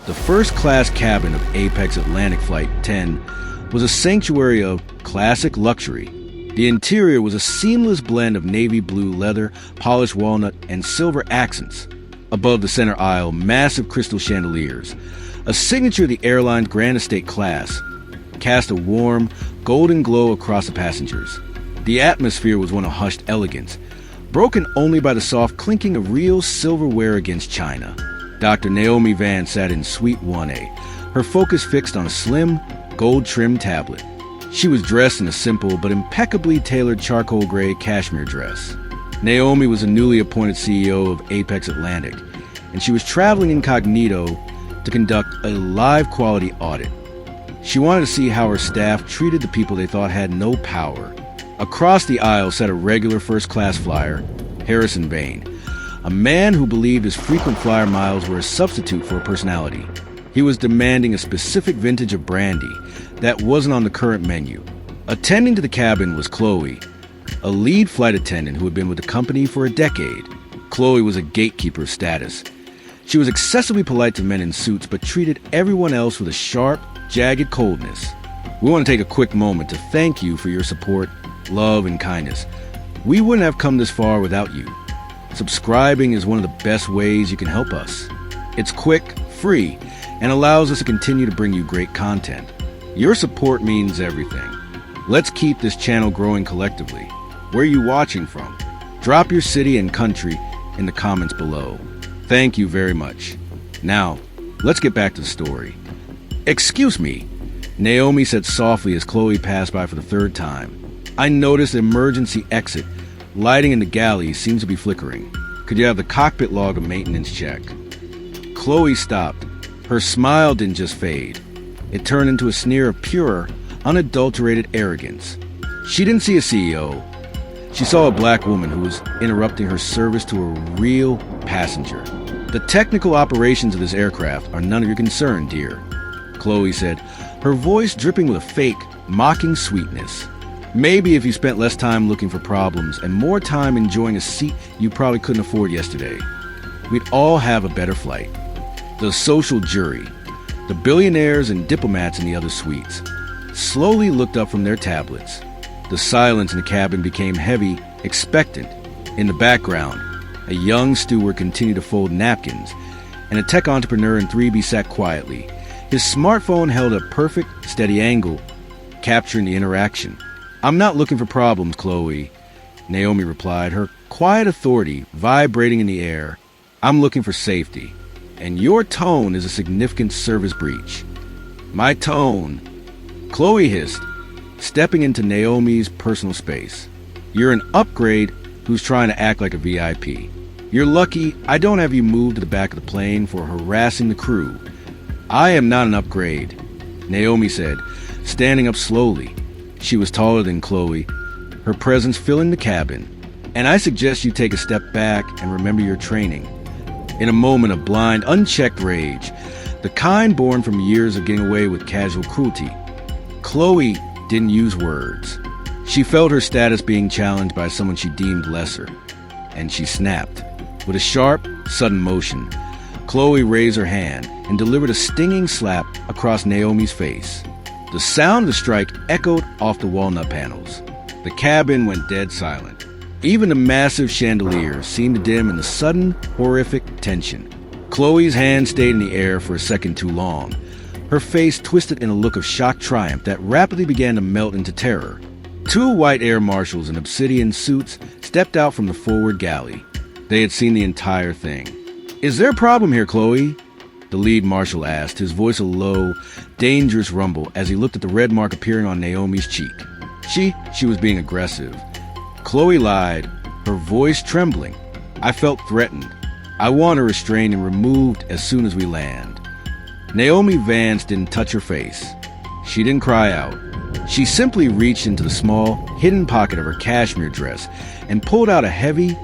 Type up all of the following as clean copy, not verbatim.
The first-class cabin of Apex Atlantic Flight 10 was a sanctuary of classic luxury. The interior was a seamless blend of navy blue leather, polished walnut, and silver accents. Above the center aisle, massive crystal chandeliers, a signature of the airline's Grand Estate class, cast a warm, golden glow across the passengers. The atmosphere was one of hushed elegance, broken only by the soft clinking of real silverware against china. Dr. Naomi Vance sat in Suite 1A, her focus fixed on a slim, gold-trimmed tablet. She was dressed in a simple but impeccably tailored charcoal gray cashmere dress. Naomi was a newly appointed CEO of Apex Atlantic, and she was traveling incognito to conduct a live quality audit. She wanted to see how her staff treated the people they thought had no power. Across the aisle sat a regular first-class flyer, Harrison Vane, a man who believed his frequent flyer miles were a substitute for a personality. He was demanding a specific vintage of brandy that wasn't on the current menu. Attending to the cabin was Chloe, a lead flight attendant who had been with the company for a decade. Chloe was a gatekeeper of status. She was excessively polite to men in suits, but treated everyone else with a sharp, jagged coldness. We want to take a quick moment to thank you for your support, love, and kindness. We wouldn't have come this far without you. Subscribing is one of the best ways you can help us. It's quick, free, and allows us to continue to bring you great content. Your support means everything. Let's keep this channel growing collectively. Where are you watching from? Drop your city and country in the comments below. Thank you very much. Now, let's get back to the story. Excuse me, Naomi said softly as Chloe passed by for the third time. I noticed the emergency exit lighting in the galley seems to be flickering. Could you have the cockpit log a maintenance check? Chloe stopped. Her smile didn't just fade. It turned into a sneer of pure, unadulterated arrogance. She didn't see a CEO. She saw a black woman who was interrupting her service to a real passenger. The technical operations of this aircraft are none of your concern, dear, Chloe said, her voice dripping with a fake, mocking sweetness. Maybe if you spent less time looking for problems and more time enjoying a seat you probably couldn't afford yesterday, we'd all have a better flight. The social jury, the billionaires and diplomats in the other suites, slowly looked up from their tablets. The silence in the cabin became heavy, expectant. In the background, a young steward continued to fold napkins, and a tech entrepreneur in 3B sat quietly. His smartphone held a perfect, steady angle, capturing the interaction. I'm not looking for problems, Chloe, Naomi replied, her quiet authority vibrating in the air. I'm looking for safety, and your tone is a significant service breach. My tone, Chloe hissed, stepping into Naomi's personal space. You're an upgrade who's trying to act like a VIP. You're lucky I don't have you moved to the back of the plane for harassing the crew. I am not an upgrade, Naomi said, standing up slowly. She was taller than Chloe, her presence filling the cabin. And I suggest you take a step back and remember your training. In a moment of blind, unchecked rage, the kind born from years of getting away with casual cruelty, Chloe didn't use words. She felt her status being challenged by someone she deemed lesser, and she snapped. With a sharp, sudden motion, Chloe raised her hand and delivered a stinging slap across Naomi's face. The sound of the strike echoed off the walnut panels. The cabin went dead silent. Even the massive chandelier seemed to dim in the sudden, horrific tension. Chloe's hand stayed in the air for a second too long, her face twisted in a look of shocked triumph that rapidly began to melt into terror. Two white air marshals in obsidian suits stepped out from the forward galley. They had seen the entire thing. Is there a problem here, Chloe? The lead marshal asked, his voice a low, dangerous rumble as he looked at the red mark appearing on Naomi's cheek. She was being aggressive. Chloe lied, her voice trembling. I felt threatened. I want her restrained and removed as soon as we land. Naomi Vance didn't touch her face. She didn't cry out. She simply reached into the small, hidden pocket of her cashmere dress and pulled out a heavy,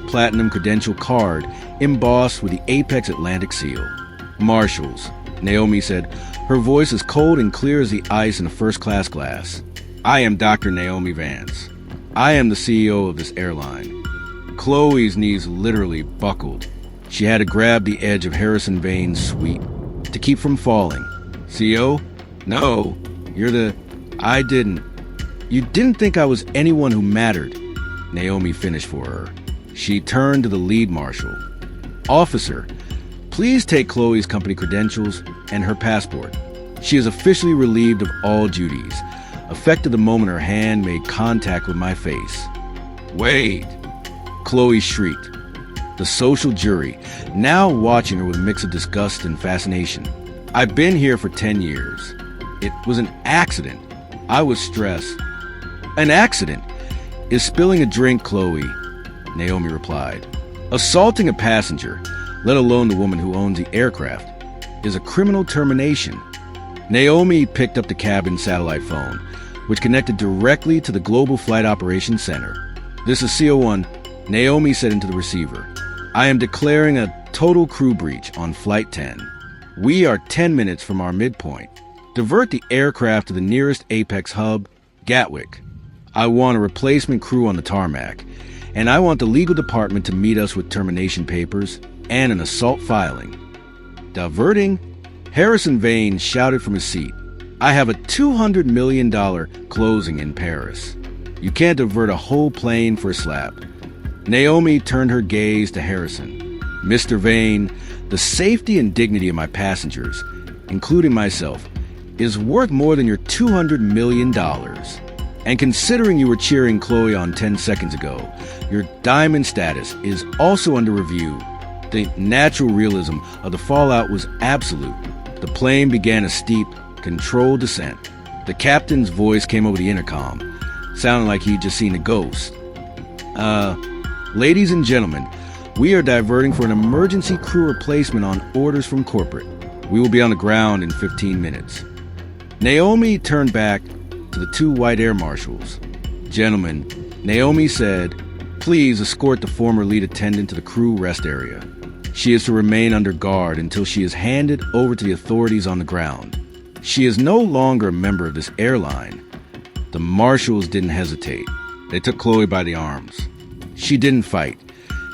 platinum credential card embossed with the Apex Atlantic seal. Marshals, Naomi said, her voice as cold and clear as the ice in a first-class glass. I am Dr. Naomi Vance. I am the CEO of this airline. Chloe's knees literally buckled. She had to grab the edge of Harrison Vane's suite. to keep from falling. CO? No, I didn't. You didn't think I was anyone who mattered, Naomi finished for her. She turned to the lead marshal. Officer, please take Chloe's company credentials and her passport. She is officially relieved of all duties, effective the moment her hand made contact with my face. Wait, Chloe shrieked. The social jury, now watching her with a mix of disgust and fascination. I've been here for 10 years. It was an accident. I was stressed. An accident is spilling a drink, Chloe, Naomi replied. Assaulting a passenger, let alone the woman who owns the aircraft, is a criminal termination. Naomi picked up the cabin satellite phone, which connected directly to the Global Flight Operations Center. This is CO1, Naomi said into the receiver. I am declaring a total crew breach on Flight 10. We are 10 minutes from our midpoint. Divert the aircraft to the nearest Apex hub, Gatwick. I want a replacement crew on the tarmac, and I want the legal department to meet us with termination papers and an assault filing. Diverting? Harrison Vane shouted from his seat. I have a $200 million closing in Paris. You can't divert a whole plane for a slap. Naomi turned her gaze to Harrison. Mr. Vane, the safety and dignity of my passengers, including myself, is worth more than your $200 million. And considering you were cheering Chloe on 10 seconds ago, your diamond status is also under review. The natural realism of the fallout was absolute. The plane began a steep, controlled descent. The captain's voice came over the intercom, sounding like he'd just seen a ghost. Ladies and gentlemen, we are diverting for an emergency crew replacement on orders from corporate. We will be on the ground in 15 minutes. Naomi turned back to the two white air marshals. Gentlemen, Naomi said, please escort the former lead attendant to the crew rest area. She is to remain under guard until she is handed over to the authorities on the ground. She is no longer a member of this airline. The marshals didn't hesitate. They took Chloe by the arms. She didn't fight.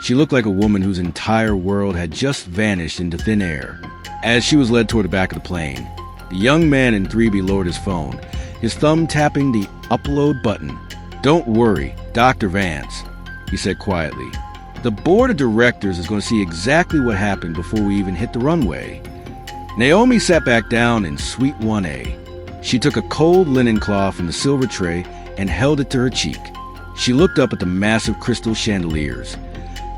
She looked like a woman whose entire world had just vanished into thin air. As she was led toward the back of the plane, the young man in 3B lowered his phone, his thumb tapping the upload button. Don't worry, Dr. Vance, he said quietly. The board of directors is going to see exactly what happened before we even hit the runway. Naomi sat back down in Suite 1A. She took a cold linen cloth from the silver tray and held it to her cheek. She looked up at the massive crystal chandeliers,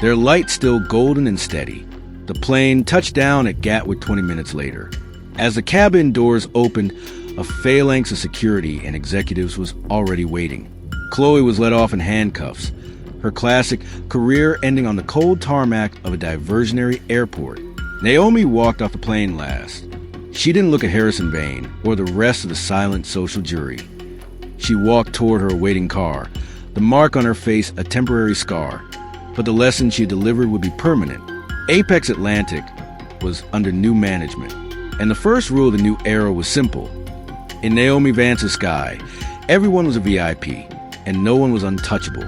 their light still golden and steady. The plane touched down at Gatwick 20 minutes later. As the cabin doors opened, a phalanx of security and executives was already waiting. Chloe was let off in handcuffs, her classic career ending on the cold tarmac of a diversionary airport. Naomi walked off the plane last. She didn't look at Harrison Vane or the rest of the silent social jury. She walked toward her awaiting car, the mark on her face a temporary scar, but the lesson she delivered would be permanent. Apex Atlantic was under new management, and the first rule of the new era was simple. In Naomi Vance's sky, everyone was a VIP, and no one was untouchable.